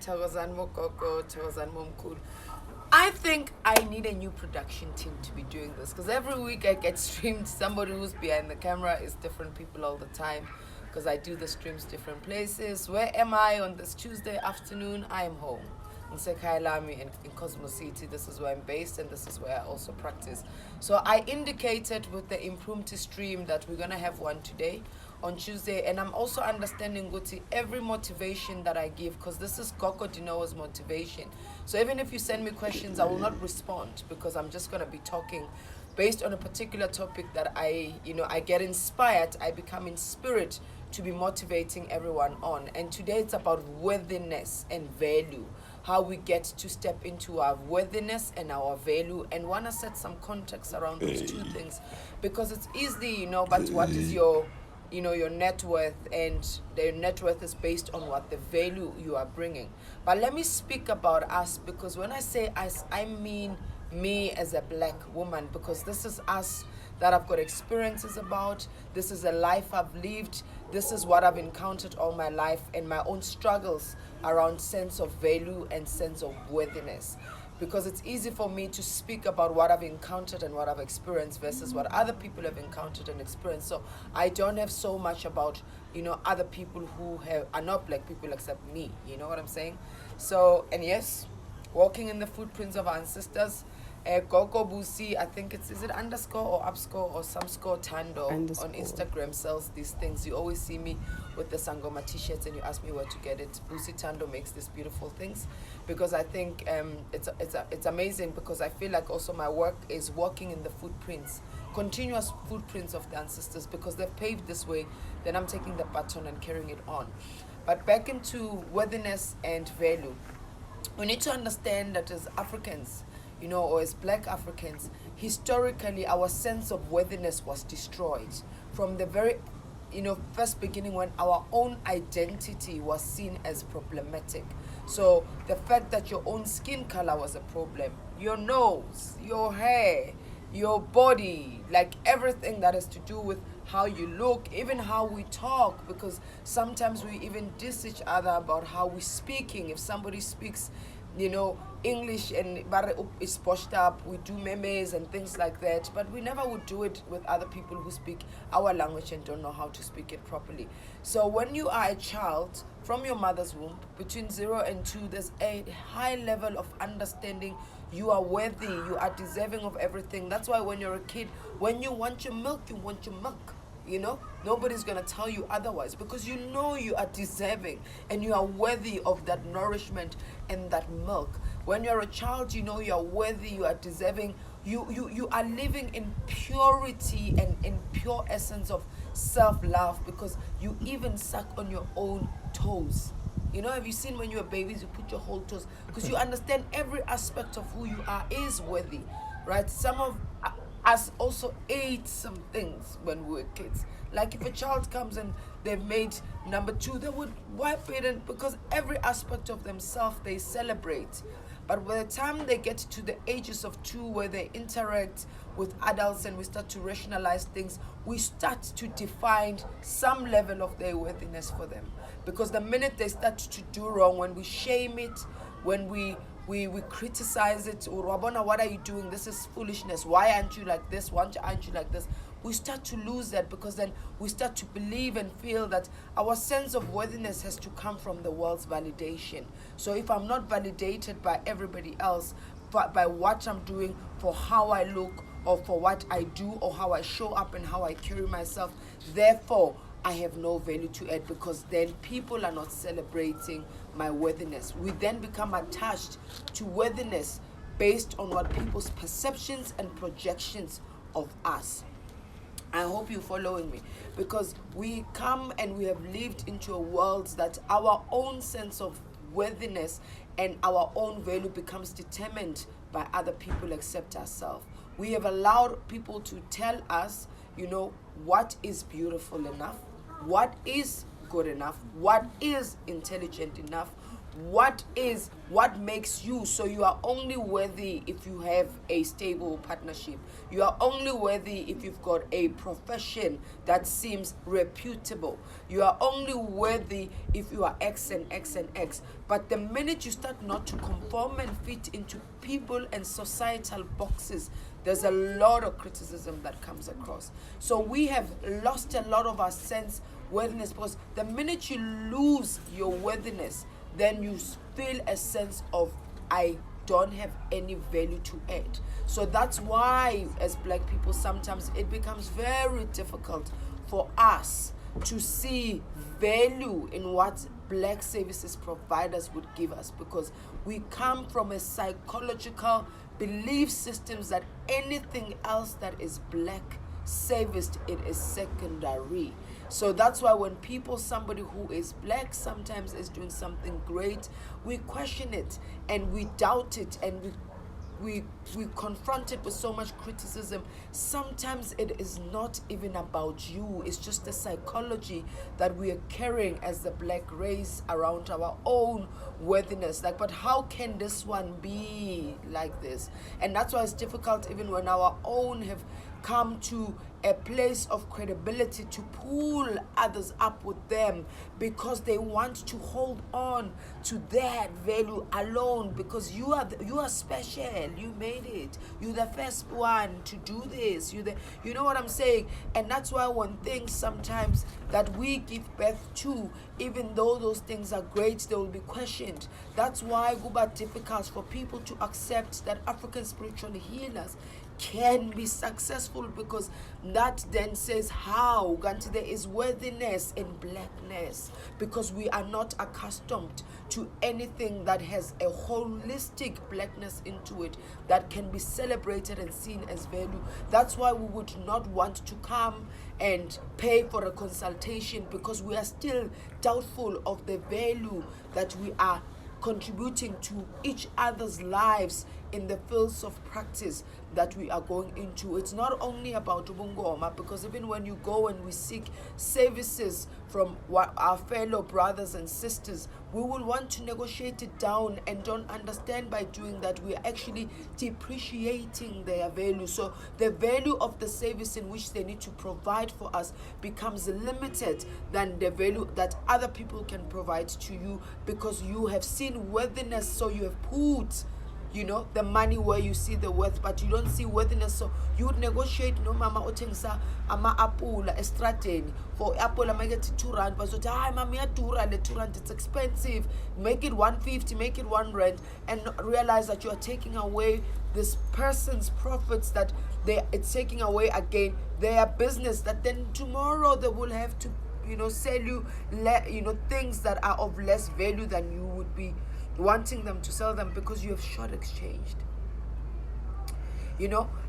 Thokozani Mokoko, Thokozani Momkulu. I think I need a new production team to be doing this because every week I get streamed. Somebody who's behind the camera is different people all the time because I do the streams different places. Where am I on this Tuesday afternoon? I am home in Sekailami in Cosmos City. This is where I'm based and this is where I also practice. So I indicated with the impromptu stream that we're going to have one today on Tuesday, and I'm also understanding, Guti, every motivation that I give, because this is Goko Dinoa's motivation. So even if you send me questions, I will not respond because I'm just going to be talking based on a particular topic that I get inspired, I become in spirit to be motivating everyone on. And today it's about worthiness and value, how we get to step into our worthiness and our value, and want to set some context around those two things because it's easy, but what is your net worth, and their net worth is based on what the value you are bringing. But let me speak about us, because when I say us, I mean me as a black woman, because this is us that I've got experiences about. This is a life I've lived. This is what I've encountered all my life, and my own struggles around sense of value and sense of worthiness. Because it's easy for me to speak about what I've encountered and what I've experienced versus what other people have encountered and experienced. So I don't have so much about, other people who are not black people except me. You know what I'm saying? So, and yes, walking in the footprints of our ancestors. Gogo Busi, I think is it underscore or upscore or some score Tando underscore on Instagram sells these things. You always see me with the Sangoma t-shirts and you ask me where to get it. Busi Tando makes these beautiful things because I think it's amazing, because I feel like also my work is walking in the footprints, continuous footprints of the ancestors, because they've paved this way. Then I'm taking the baton and carrying it on. But back into worthiness and value, we need to understand that as Africans, or as black Africans, historically our sense of worthiness was destroyed from the very, first beginning, when our own identity was seen as problematic. So the fact that your own skin color was a problem, your nose, your hair, your body, like everything that has to do with how you look, even how we talk, because sometimes we even diss each other about how we're speaking. If somebody speaks English and but it's poshed up, we do memes and things like that, but we never would do it with other people who speak our language and don't know how to speak it properly. So when you are a child from your mother's womb, between 0 and 2, there's a high level of understanding. You are worthy, you are deserving of everything. That's why when you're a kid, when you want your milk, you want your milk. Nobody's going to tell you otherwise, because you are deserving and you are worthy of that nourishment and that milk. When you're a child, you are worthy, you are deserving. You are living in purity and in pure essence of self-love, because you even suck on your own toes. Have you seen when you were babies, you put your whole toes, because you understand every aspect of who you are is worthy, right? Some of us also ate some things when we were kids. Like if a child comes and they've made number 2, they would wipe it, and because every aspect of themselves they celebrate. But by the time they get to the ages of 2, where they interact with adults and we start to rationalize things, we start to define some level of their worthiness for them. Because the minute they start to do wrong, when we shame it, when we criticize it, or Rabona, what are you doing? This is foolishness. Why aren't you like this? Why aren't you like this? We start to lose that, because then we start to believe and feel that our sense of worthiness has to come from the world's validation. So if I'm not validated by everybody else, by what I'm doing, for how I look, or for what I do, or how I show up and how I carry myself, therefore I have no value to add, because then people are not celebrating my worthiness. We then become attached to worthiness based on what people's perceptions and projections of us. I hope you're following me, because we come and we have lived into a world that our own sense of worthiness and our own value becomes determined by other people except ourselves. We have allowed people to tell us, what is beautiful enough, what is good enough, what is intelligent enough, what makes you. So you are only worthy if you have a stable partnership. You are only worthy if you've got a profession that seems reputable. You are only worthy if you are X and X and X. But the minute you start not to conform and fit into people and societal boxes, there's a lot of criticism that comes across. So we have lost a lot of our sense worthiness, because the minute you lose your worthiness, then you feel a sense of, I don't have any value to add. So that's why, as Black people, sometimes it becomes very difficult for us to see value in what Black services providers would give us, because we come from a psychological belief systems that anything else that is Black serviced, it is secondary. So that's why when somebody who is Black sometimes is doing something great, we question it and we doubt it, and we confront it with so much criticism. Sometimes it is not even about you. It's just the psychology that we are carrying as the Black race around our own worthiness. Like, but how can this one be like this? And that's why it's difficult even when our own have come to a place of credibility to pull others up with them, because they want to hold on to that value alone, because you are special, you made it, you're the first one to do this, you know what I'm saying. And that's why when things sometimes that we give birth to, even though those things are great, they will be questioned. That's why it's difficult for people to accept that African spiritual healers can be successful, because that then says how there is worthiness in Blackness, because we are not accustomed to anything that has a holistic Blackness into it that can be celebrated and seen as value. That's why we would not want to come and pay for a consultation, because we are still doubtful of the value that we are contributing to each other's lives in the fields of practice that we are going into. It's not only about ubungoma, because even when you go and we seek services from our fellow brothers and sisters, we will want to negotiate it down, and don't understand by doing that we are actually depreciating their value. So the value of the service in which they need to provide for us becomes limited than the value that other people can provide to you, because you have seen worthiness, so you have put the money where you see the worth, but you don't see worthiness. So you would negotiate no mama otengisa ama apula estrateni for apple I get 2 rand, but so mama ya 2 rand, 2 rand, it's expensive, make it 150, make it 1 rand, and realize that you are taking away this person's profits, that it's taking away again their business, that then tomorrow they will have to sell you things that are of less value than you would be wanting them to sell them, because you have short exchanged.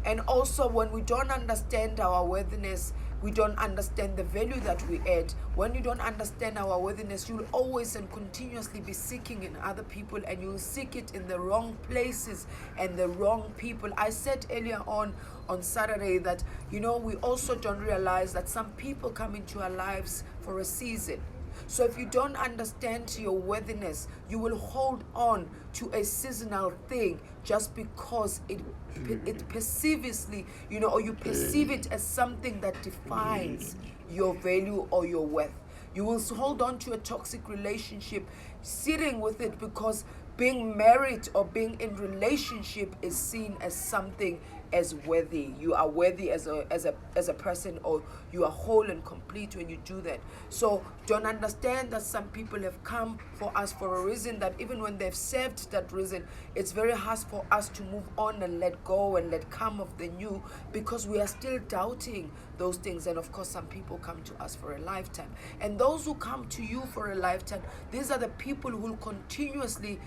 And also when we don't understand our worthiness, we don't understand the value that we add. When you don't understand our worthiness, you'll always and continuously be seeking in other people, and you'll seek it in the wrong places and the wrong people. I said earlier on Saturday that we also don't realize that some people come into our lives for a season. So if you don't understand your worthiness, you will hold on to a seasonal thing just because it perceively, or you perceive it as something that defines your value or your worth. You will hold on to a toxic relationship, sitting with it, because being married or being in relationship is seen as something as worthy. You are worthy as a person, or you are whole and complete when you do that. So don't understand that some people have come for us for a reason, that even when they've served that reason, it's very hard for us to move on and let go and let come of the new, because we are still doubting those things. And of course, some people come to us for a lifetime, and those who come to you for a lifetime, these are the people who will continuously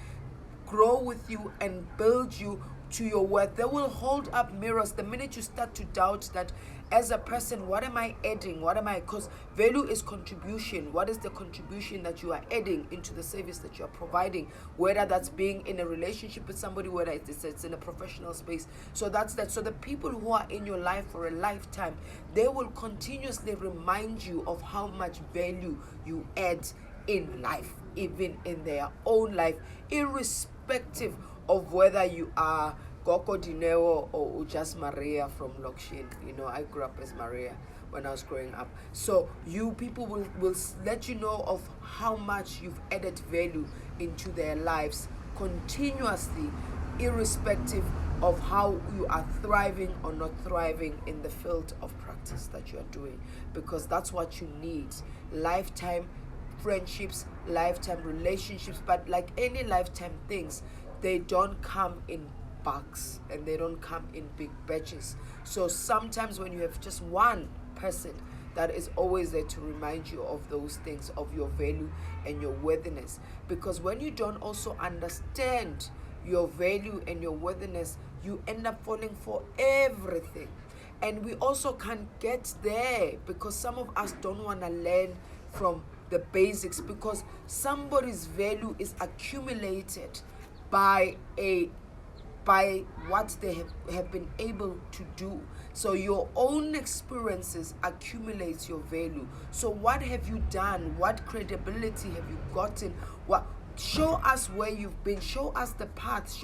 grow with you and build you to your worth. They will hold up mirrors the minute you start to doubt that as a person, what am I adding? Because value is contribution. What is the contribution that you are adding into the service that you are providing? Whether that's being in a relationship with somebody, whether it's in a professional space. So that's that. So the people who are in your life for a lifetime, they will continuously remind you of how much value you add in life. even in their own life, irrespective of whether you are Goko Dineo or just Maria from Lokshin. You know, I grew up as Maria when I was growing up. So you people will let you know of how much you've added value into their lives continuously, irrespective of how you are thriving or not thriving in the field of practice that you are doing, because that's what you need. Lifetime friendships, lifetime relationships, but like any lifetime things, they don't come in bulks and they don't come in big batches. So sometimes when you have just one person that is always there to remind you of those things, of your value and your worthiness, because when you don't also understand your value and your worthiness, you end up falling for everything. And we also can't get there because some of us don't want to learn from the basics, because somebody's value is accumulated by what they have been able to do. So your own experiences accumulates your value. So what have you done? What credibility have you gotten? Show us where you've been. Show us the path.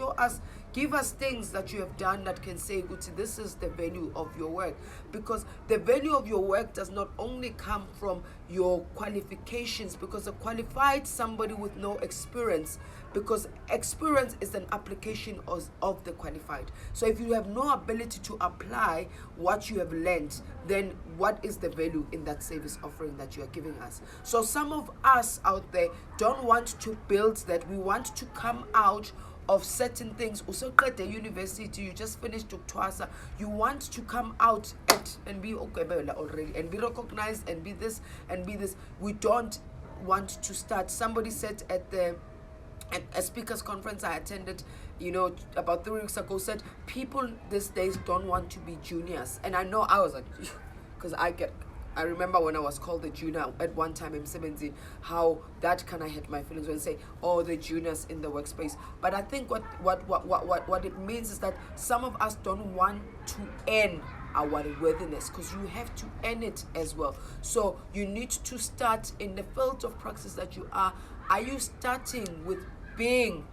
Give us things that you have done that can say, Guti, this is the value of your work. Because the value of your work does not only come from your qualifications, because a qualified somebody with no experience, because experience is an application of the qualified. So if you have no ability to apply what you have learned, then what is the value in that service offering that you are giving us? So some of us out there don't want to build that. We want to come out of certain things. Also at the university, you just finished Tukwasa, you want to come out and be okay already and be recognized and be this and be this. We don't want to start. Somebody said at a speakers conference I attended, about 3 weeks ago, said people these days don't want to be juniors. And I know I was like, because I remember when I was called the junior at one time in 17, how that kind of hit my feelings when they say, oh, the juniors in the workspace. But I think what it means is that some of us don't want to earn our worthiness, because you have to earn it as well. So you need to start in the field of practice that you are. Are you starting with being,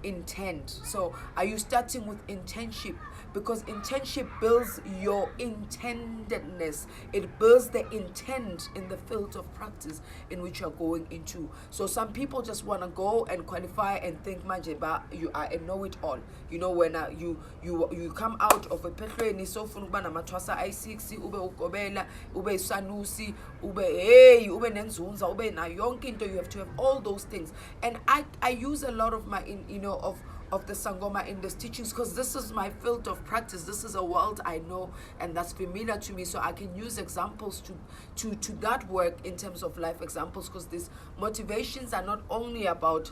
intent? So are you starting with internship? Because internship builds your intendedness. It builds the intent in the field of practice in which you're going into. So some people just want to go and qualify and think manje you are a know-it-all. When you come out of a pehlweni so funa ukuba namatwasa i6, ube ugobela, ube sanusi, ube nenzunza, ube na yonke into, you have to have all those things. And I use a lot of my of the Sangoma in these teachings, because this is my field of practice. This is a world I know and that's familiar to me, so I can use examples to that work in terms of life examples, because these motivations are not only about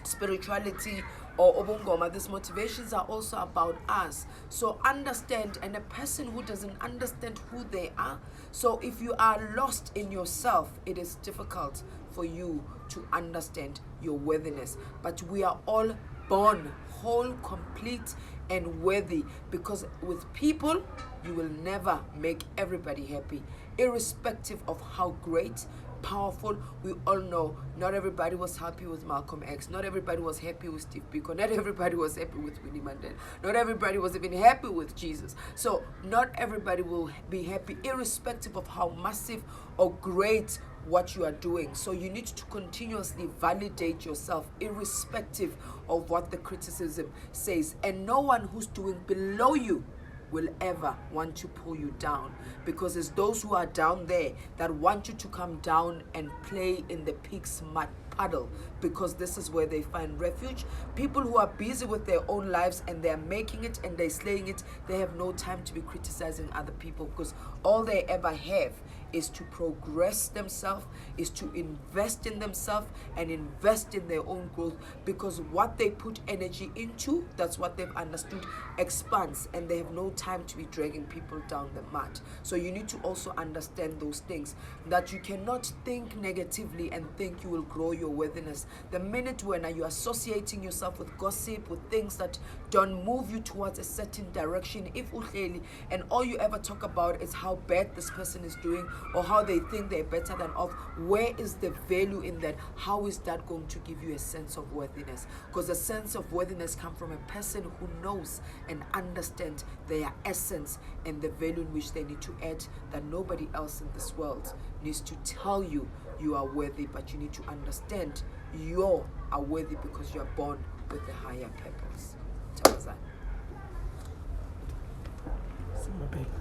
spirituality or obungoma. These motivations are also about us. So understand, and a person who doesn't understand who they are, so if you are lost in yourself, it is difficult for you to understand your worthiness. But we are all born whole, complete, and worthy, because with people you will never make everybody happy, irrespective of how great, powerful. We all know not everybody was happy with Malcolm X, not everybody was happy with Steve Biko, not everybody was happy with Winnie Mandela, not everybody was even happy with Jesus. So not everybody will be happy, irrespective of how massive or great what you are doing. So you need to continuously validate yourself, irrespective of what the criticism says. And no one who's doing below you will ever want to pull you down, because it's those who are down there that want you to come down and play in the pig's mud puddle, because this is where they find refuge. People who are busy with their own lives and they're making it and they're slaying it, they have no time to be criticizing other people, because all they ever have is to progress themselves, is to invest in themselves and invest in their own growth, because what they put energy into, that's what they've understood, expands, and they have no time to be dragging people down the mat. So you need to also understand those things, that you cannot think negatively and think you will grow your worthiness. The minute when you're associating yourself with gossip, with things that don't move you towards a certain direction, if uhleli, and all you ever talk about is how bad this person is doing, or how they think they're better than others. Where is the value in that? How is that going to give you a sense of worthiness? Because a sense of worthiness comes from a person who knows and understands their essence and the value in which they need to add, that nobody else in this world needs to tell you you are worthy, but you need to understand you are worthy because you are born with a higher purpose.